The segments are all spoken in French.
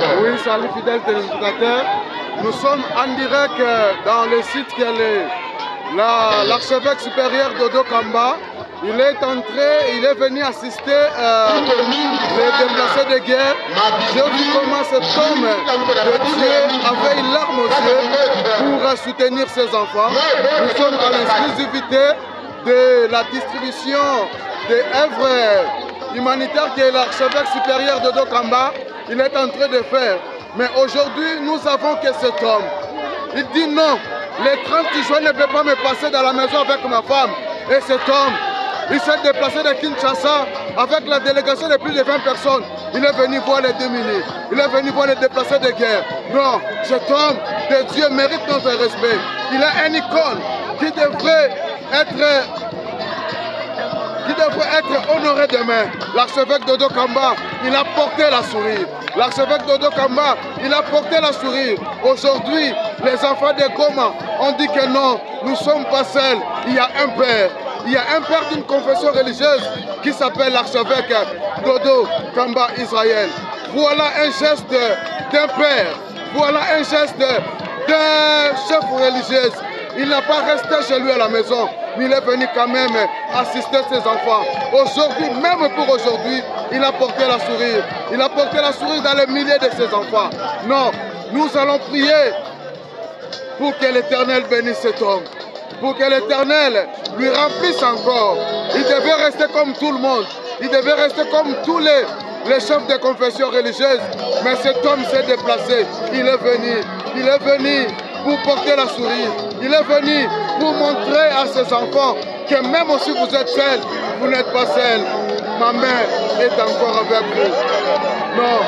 Oui, salut fidèles téléspectateurs. Nous sommes en direct dans le site qui est l'archevêque supérieur Dodo Kamba. Il est venu assister les déplacés de guerre. J'ai vu comment cet homme de Dieu avait une larme aux yeux pour soutenir ses enfants. Nous sommes à l'exclusivité de la distribution des œuvres humanitaires que l'archevêque supérieur Dodo Kamba il est en train de faire. Mais aujourd'hui, nous savons que cet homme, il dit non, les 30 juin ne peut pas me passer dans la maison avec ma femme. Et cet homme, il s'est déplacé de Kinshasa avec la délégation de plus de 20 personnes. Il est venu voir les démunis, il est venu voir les déplacés de guerre. Non, cet homme de Dieu mérite notre respect. Il est une icône qui devrait être honoré demain. L'archevêque Dodo Kamba, il a porté la sourire. L'archevêque Dodo Kamba, il a porté la sourire. Aujourd'hui, les enfants de Goma ont dit que non, nous ne sommes pas seuls. Il y a un père. Il y a un père d'une confession religieuse qui s'appelle l'archevêque Dodo Kamba Israël. Voilà un geste d'un père. Voilà un geste d'un chef religieux. Il n'a pas resté chez lui à la maison, mais il est venu quand même assister ses enfants. Aujourd'hui, même pour aujourd'hui, il a porté la sourire. Il a porté la sourire dans les milliers de ses enfants. Non, nous allons prier pour que l'Éternel bénisse cet homme. Pour que l'Éternel lui remplisse encore. Il devait rester comme tout le monde. Il devait rester comme tous les chefs de confession religieuse. Mais cet homme s'est déplacé. Il est venu pour porter la sourire. Il est venu pour montrer à ses enfants que même si vous êtes seul, vous n'êtes pas seul. Ma mère est encore avec vous. Non,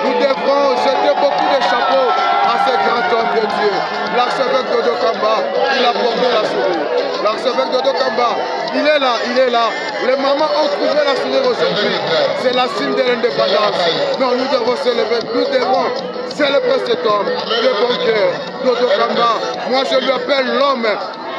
nous devrons jeter beaucoup de chapeaux à ce grand homme de Dieu. L'archevêque Dodo Kamba, il a porté la sourire. L'archevêque Dodo Kamba, il est là. Les mamans ont trouvé la sourire aujourd'hui. C'est la signe de l'indépendance. Non, nous devons célébrer, nous devons célébrer cet homme de bon cœur, Dodo Kamba. Moi, je lui appelle l'homme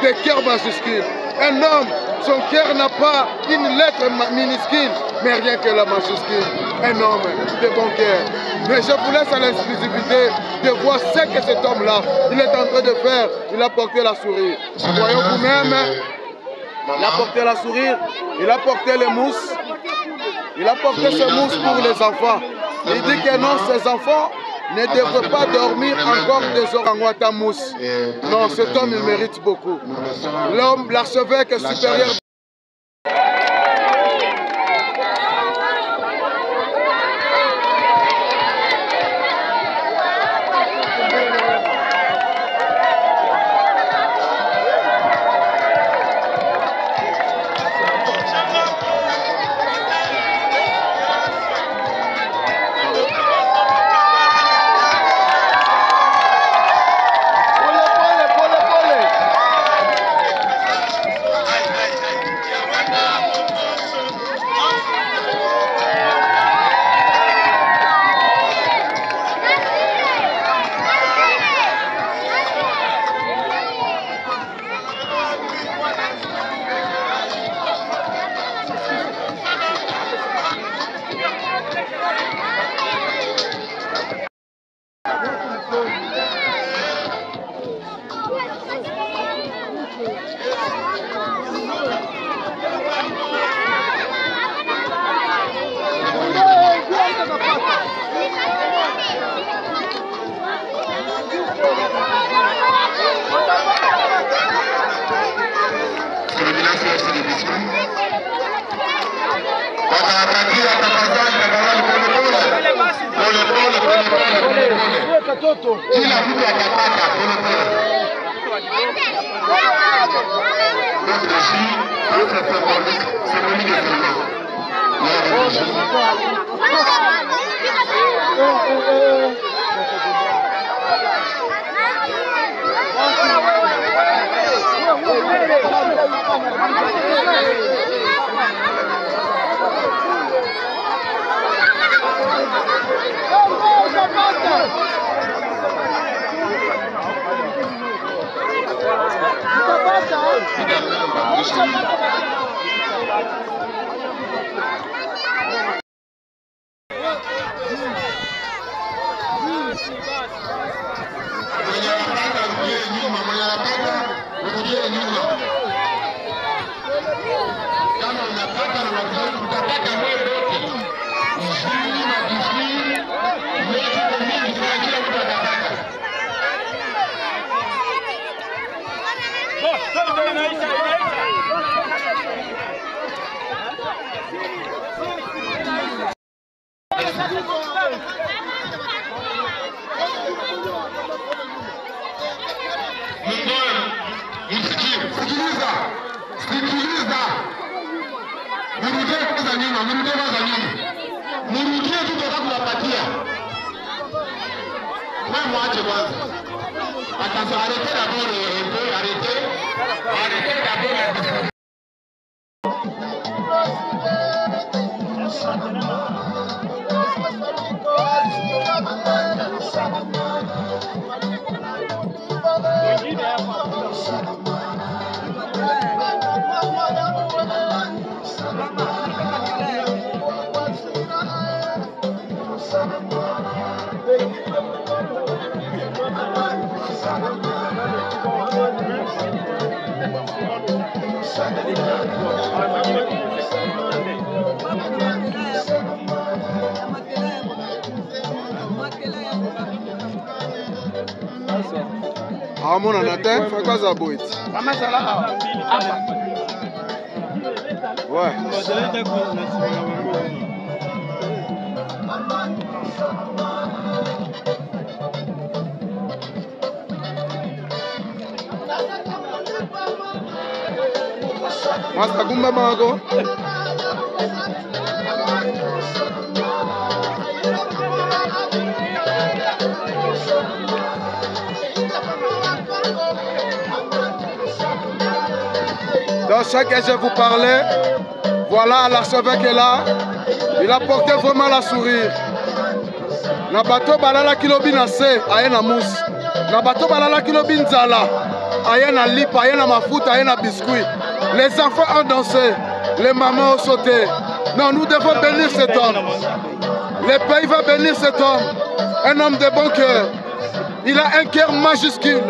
de cœur majuscule. Un homme, son cœur n'a pas une lettre minuscule, mais rien que la majuscule. Un homme de bon cœur. Mais je vous laisse à l'exclusivité de voir ce que cet homme-là, il est en train de faire. Il a porté la sourire. Voyons vous-même, il a porté la sourire, il a porté les mousses. Il a porté ce mousse pour les enfants. Il dit que non, ces enfants ne devraient pas dormir encore des heures en Ouattamousse. Non, cet homme, il mérite beaucoup. L'homme, l'archevêque supérieur. Kila mtu atapata polepole. Sikiliza. Murudie kwanza nyuma, murudie kwanza nyuma. Murudie tu kwa kuwapatia. Wewe mwache kwanza. Atasa arrêtez d'abord arrêtez d'abord. Ah, mon anatin, fais quoi ça, Boit? Ouais. Masta kumba mago. Dans ce que je vous parlais, voilà l'archevêque est là. Il a porté vraiment la sourire. Na bato balala kilobi na se, aye na mousse. Na bato balala kilobi nzala, aye na lipa, aye na mafuta, aye na biscuit. Les enfants ont dansé, les mamans ont sauté. Non, nous devons bénir cet homme. Le pays va bénir cet homme. Un homme de bon cœur. Il a un cœur majuscule.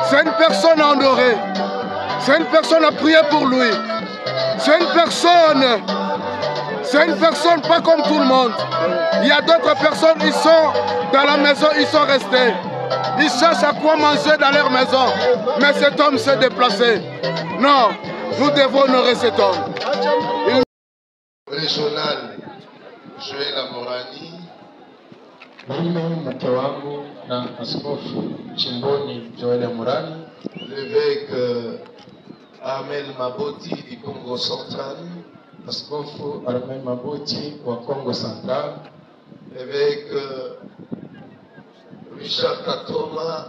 C'est une personne à honorer. C'est une personne à prier pour lui. C'est une personne pas comme tout le monde. Il y a d'autres personnes, ils sont dans la maison, ils sont restés. Ils cherchent à quoi manger dans leur maison. Mais cet homme s'est déplacé. Non, nous devons honorer cet homme. Régional Joël Amorani. Mimi mke wangu na askofu Chimboni Joel Amorani, L'évêque Armel Maboti du Congo central, askofu Armel Maboti wa Congo Central, l'évêque Richard Katoma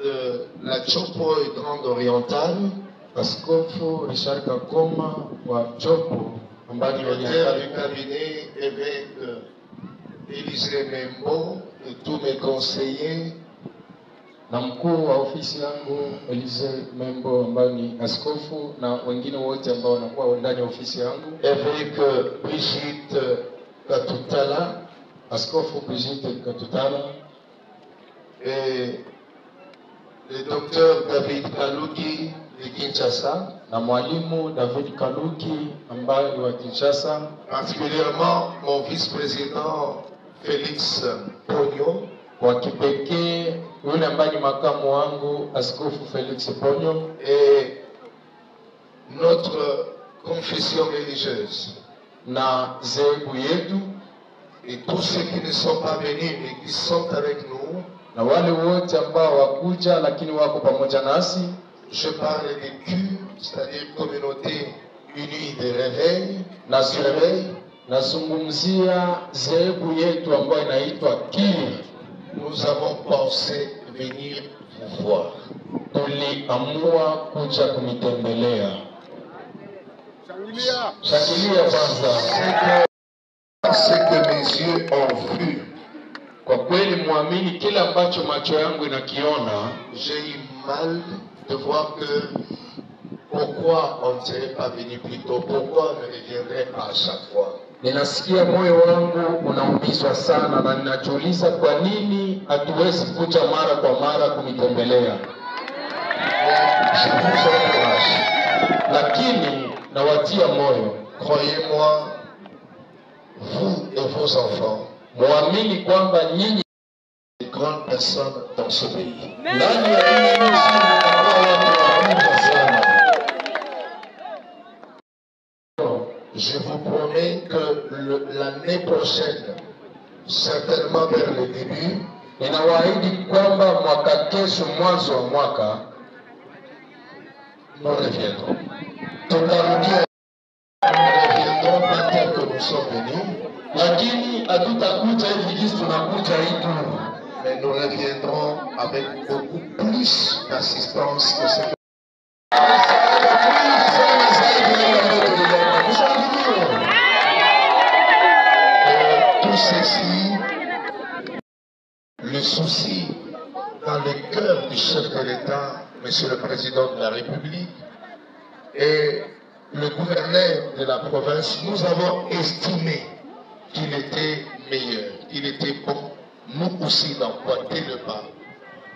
de la Chopo et Grande Orientale, askofu Richard Kakoma wa Chopo ambani secrétaire du cabinet, évêque Élisée Membo et tous mes conseillers, na mkuu wa ofisi yangu Élisée Membo ambaye ni askofu na wengine wote ambao wanakuwa ndani ya ofisi yangu, évêque Brigitte Katutala, askofu Brigitte Katutala, et le docteur David Kaluki de Kinshasa, na mwalimu David Kaluki ambaye ni wa Kinshasa, particulièrement mon vice-président Félix Pogno, kwa kipekee yule ambaye ni makamu wangu askofu Felix Ponyo, et notre confession religieuse, na zehebu yetu, et tous ceux qui ne sont pas venus mais qui sont avec nous. na wale wote ambao wakuja lakini wako pamoja nasi. Je parle des CUR, c'est-à-dire Communauté Unie de Réveil, Nazungumzia zehebu yetu ambayo inaitwa KIR. Nous avons pensé venir vous voir. Tuliamua kuja kunitembelea. Shangilia kwanza. Ce que mes yeux ont vu. Kwa kweli muamini kile ambacho macho yangu inakiona. J'ai eu mal de voir que pourquoi on ne serait pas venu plus tôt, pourquoi on ne reviendrait pas à chaque fois. Ninasikia moyo wangu unaumizwa sana na ninajiuliza kwa nini hatuwezi kuja mara kwa mara kunitembelea. Je vous encourage. Lakini nawatia moyo. Croyez-moi, vous et vos enfants, muamini kwamba nyinyi des grandes personnes dans ce pays. ndani ya nchi Je vous promets que l'année prochaine, certainement vers le début, ninawaahidi kwamba mwaka kesho, mwanzo wa mwaka, nous reviendrons. Tutarudia, nous reviendrons pas tel que nous sommes venus, lakini hatutakuja hivi jinsi tunakuja hitu, mais nous reviendrons avec beaucoup plus d'assistance que ce que tout ceci, le souci dans le cœur du chef de l'État, Monsieur le Président de la République, et le gouverneur de la province, nous avons estimé qu'il était meilleur, qu'il était bon, nous aussi d'emboîter le pas,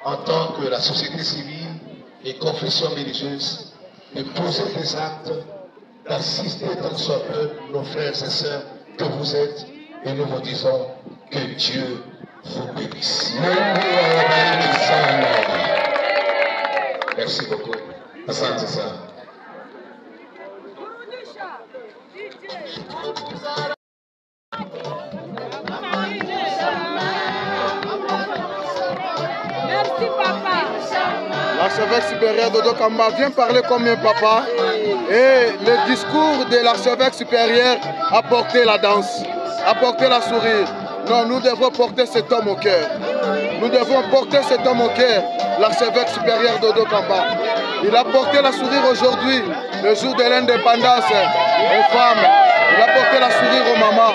en tant que la société civile et confession religieuse, de poser des actes, d'assister tant soit peu nos frères et sœurs que vous êtes, et nous vous disons que Dieu vous bénisse. Merci beaucoup. Asante sana. Merci papa. L'archevêque supérieur Dodo Kamba vient parler comme un papa et le discours de l'archevêque supérieur a porté la danse, a porté la sourire. Non, nous devons porter cet homme au cœur. Nous devons porter cet homme au cœur, l'archevêque supérieur Dodo Kamba. Il a porté la sourire aujourd'hui, le jour de l'indépendance aux femmes. Il a porté la sourire aux mamans.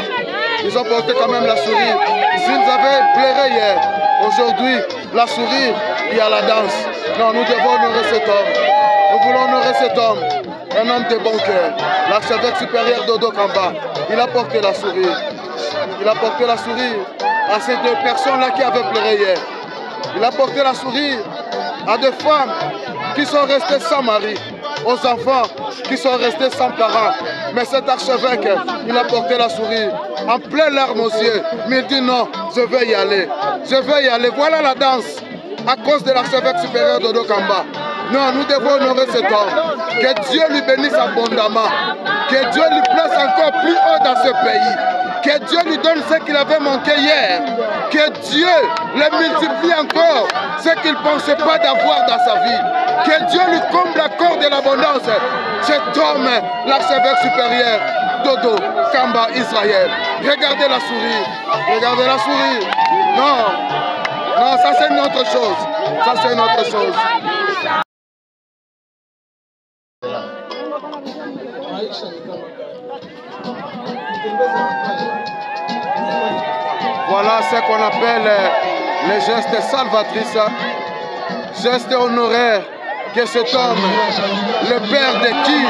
Ils ont porté quand même la sourire. S'ils avaient pleuré hier, aujourd'hui, la sourire, il y a la danse. Non, nous devons honorer cet homme. Nous voulons honorer cet homme, un homme de bon cœur. L'archevêque supérieur Dodo Kamba, il a porté la sourire. Il a porté la sourire à ces deux personnes-là qui avaient pleuré hier. Il a porté la sourire à des femmes qui sont restées sans mari, aux enfants qui sont restés sans parents. Mais cet archevêque, il a porté la sourire en pleine larmes aux yeux. Mais il dit non, je vais y aller. Je vais y aller. Voilà la danse à cause de l'archevêque supérieur Dodo Kamba. Non, nous devons honorer cet homme. Que Dieu lui bénisse abondamment. Que Dieu lui place encore plus haut dans ce pays. Que Dieu lui donne ce qu'il avait manqué hier. Que Dieu le multiplie encore ce qu'il ne pensait pas d'avoir dans sa vie. Que Dieu lui comble l'accord de l'abondance. Cet homme, l'archevêque supérieur Dodo Kamba Israël. Regardez la sourire. Regardez la sourire. Non, non, ça c'est une autre chose. Ça c'est une autre chose. Voilà ce qu'on appelle les gestes salvatrices, gestes honoraires que cet homme, le père de Kir,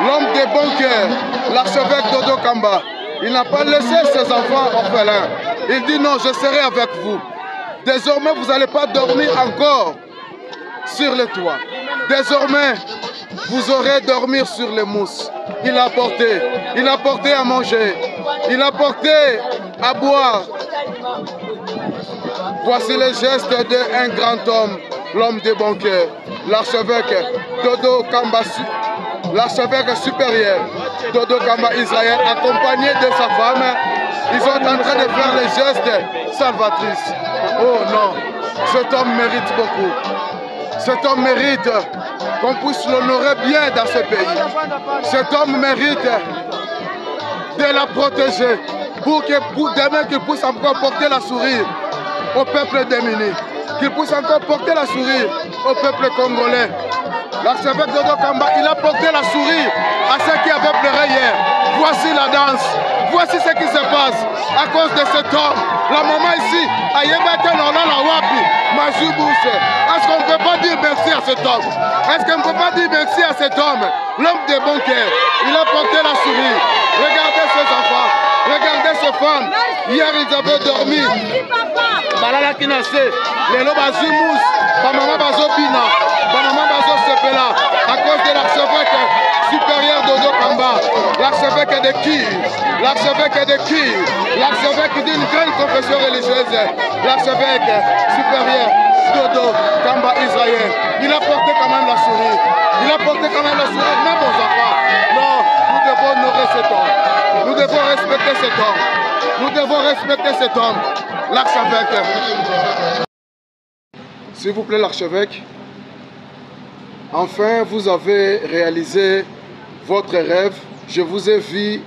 l'homme de bon cœur, l'archevêque Dodo Kamba, il n'a pas laissé ses enfants orphelins. Il dit non, je serai avec vous. Désormais, vous n'allez pas dormir encore sur le toit. Désormais, vous aurez dormir sur les mousses. Il a apporté à manger, il a apporté à boire. Voici les gestes d'un grand homme, l'homme de bon cœur, l'archevêque Dodo Kamba, l'archevêque supérieur Dodo Kamba Israël, accompagné de sa femme. Ils sont en train de faire les gestes salvatrices. Oh non, cet homme mérite beaucoup. Cet homme mérite qu'on puisse l'honorer bien dans ce pays. Cet homme mérite de la protéger pour demain qu'il puisse encore porter la sourire au peuple démuni, qu'il puisse encore porter la sourire au peuple congolais. L'archevêque Dodo Kamba, il a porté la sourire à ceux qui avaient pleuré hier. Voici la danse, voici ce qui se passe à cause de cet homme. La maman ici, Ayebate Nolala Wapi, Majubousse. Est-ce qu'on ne peut pas dire merci à cet homme? Est-ce qu'on ne peut pas dire merci à cet homme? L'homme de bon cœur, il a porté la sourire. Regardez ses enfants, regardez ses femmes. Hier, ils avaient dormi. Balala Kinase, les lots Bazumous, Bamama Bazopina, Bamama Bazosepela, à cause de l'archevêque supérieur Dodo Kamba, l'archevêque de qui? L'archevêque de qui? L'archevêque d'une grande confession religieuse, l'archevêque supérieur Dodo Kamba Israël. Il a porté quand même la sourire. Il a porté quand même la sourire, même aux enfants. Non, Nous devons honorer cet homme. Nous devons respecter cet homme. Nous devons respecter cet homme. L'archevêque. S'il vous plaît, l'archevêque. Enfin, vous avez réalisé votre rêve. Je vous ai vu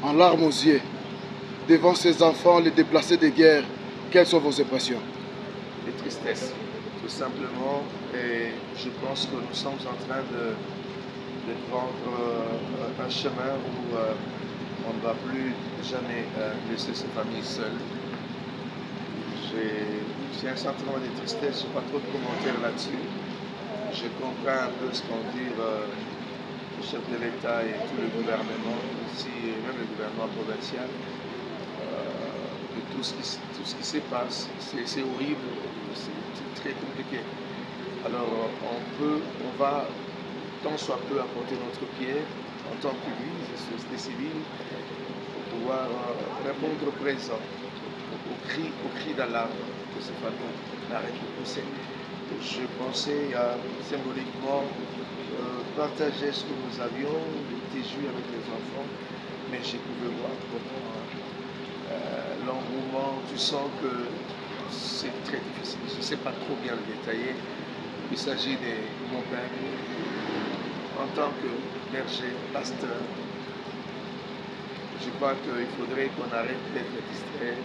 en larmes aux yeux devant ces enfants, les déplacés de guerre. Quelles sont vos impressions? De tristesse, tout simplement. Et je pense que nous sommes en train de prendre un chemin où on ne va plus jamais laisser ces familles seules. J'ai un sentiment de tristesse, je n'ai pas trop de commentaires là-dessus. Je comprends un peu ce qu'ont dit le chef de l'État et tout le gouvernement, aussi, et même le gouvernement provincial, de tout ce qui se passe. C'est horrible, c'est très compliqué. Alors on va tant soit peu apporter notre pierre en tant qu'Église et société civile pour pouvoir répondre présent au cri d'alarme que ces familles n'arrêtent de pousser. Je pensais symboliquement partager ce que nous avions, des jus avec les enfants, mais j'ai pu voir comment l'engouement, tu sens que c'est très difficile. Je ne sais pas trop bien le détailler. Il s'agit de mon père. En tant que berger, pasteur, je crois qu'il faudrait qu'on arrête d'être distrait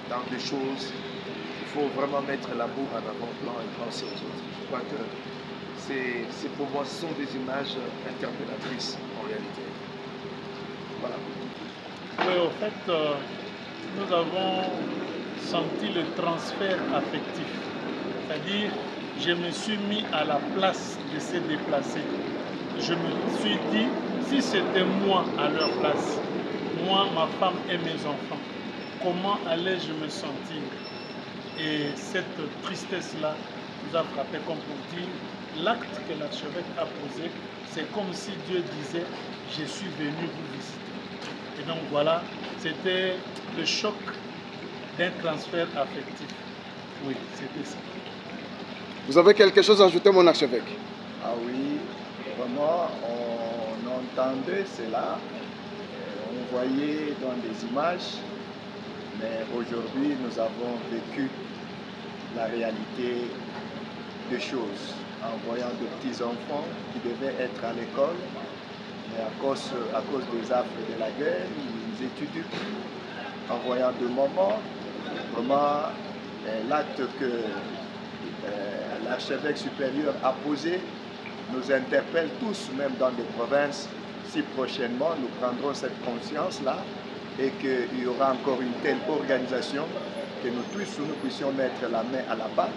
dans des choses. Il faut vraiment mettre l'amour en avant-plan et penser aux autres. Je crois que c'est pour moi, ce sont des images interpellatrices en réalité. Voilà. Oui, au fait, nous avons senti le transfert affectif. C'est-à-dire, je me suis mis à la place de ces déplacés. Je me suis dit, si c'était moi à leur place, moi, ma femme et mes enfants, comment allais-je me sentir? Et cette tristesse-là nous a frappé, comme pour dire, l'acte que l'archevêque a posé, c'est comme si Dieu disait, je suis venu vous visiter. Et donc voilà, c'était le choc d'un transfert affectif. Oui, c'était ça. Vous avez quelque chose à ajouter, mon archevêque? Ah oui, vraiment, on entendait cela, on voyait dans des images, mais aujourd'hui, nous avons vécu la réalité des choses en voyant de petits enfants qui devaient être à l'école, mais à cause des affres de la guerre, ils étudient plus. En voyant de moments, vraiment, l'acte que l'archevêque supérieur a posé nous interpelle tous, même dans des provinces. Si prochainement nous prendrons cette conscience-là et qu'il y aura encore une telle organisation, que nous puissions mettre la main à la pâte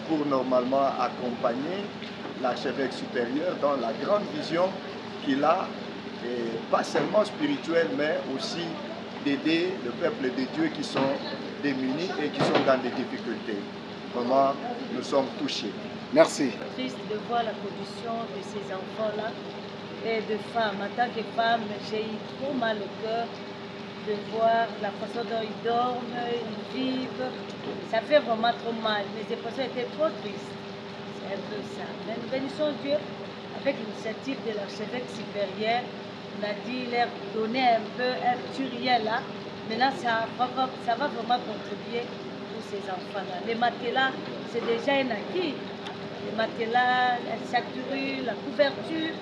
pour normalement accompagner l'archevêque supérieur dans la grande vision qu'il a, et pas seulement spirituelle, mais aussi d'aider le peuple de Dieu qui sont démunis et qui sont dans des difficultés. Vraiment, nous sommes touchés. Merci. C'est triste de voir la condition de ces enfants-là et de femmes. En tant que femme, j'ai eu trop mal au cœur de voir la façon dont ils dorment, ils vivent. Ça fait vraiment trop mal. Les émotions étaient trop tristes. C'est un peu ça. Mais nous bénissons Dieu avec l'initiative de l'archevêque supérieur. On a dit leur donner un peu un petit rien là. Maintenant, ça va vraiment contribuer pour ces enfants-là. Les matelas, c'est déjà un acquis. Les matelas, la charcuterie, la couverture,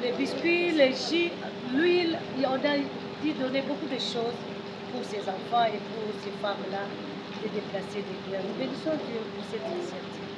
les biscuits, les jus, l'huile. On a dit donner beaucoup de choses pour ces enfants et pour ces femmes-là, de déplacer des guerres. Nous bénissons Dieu pour cette initiative.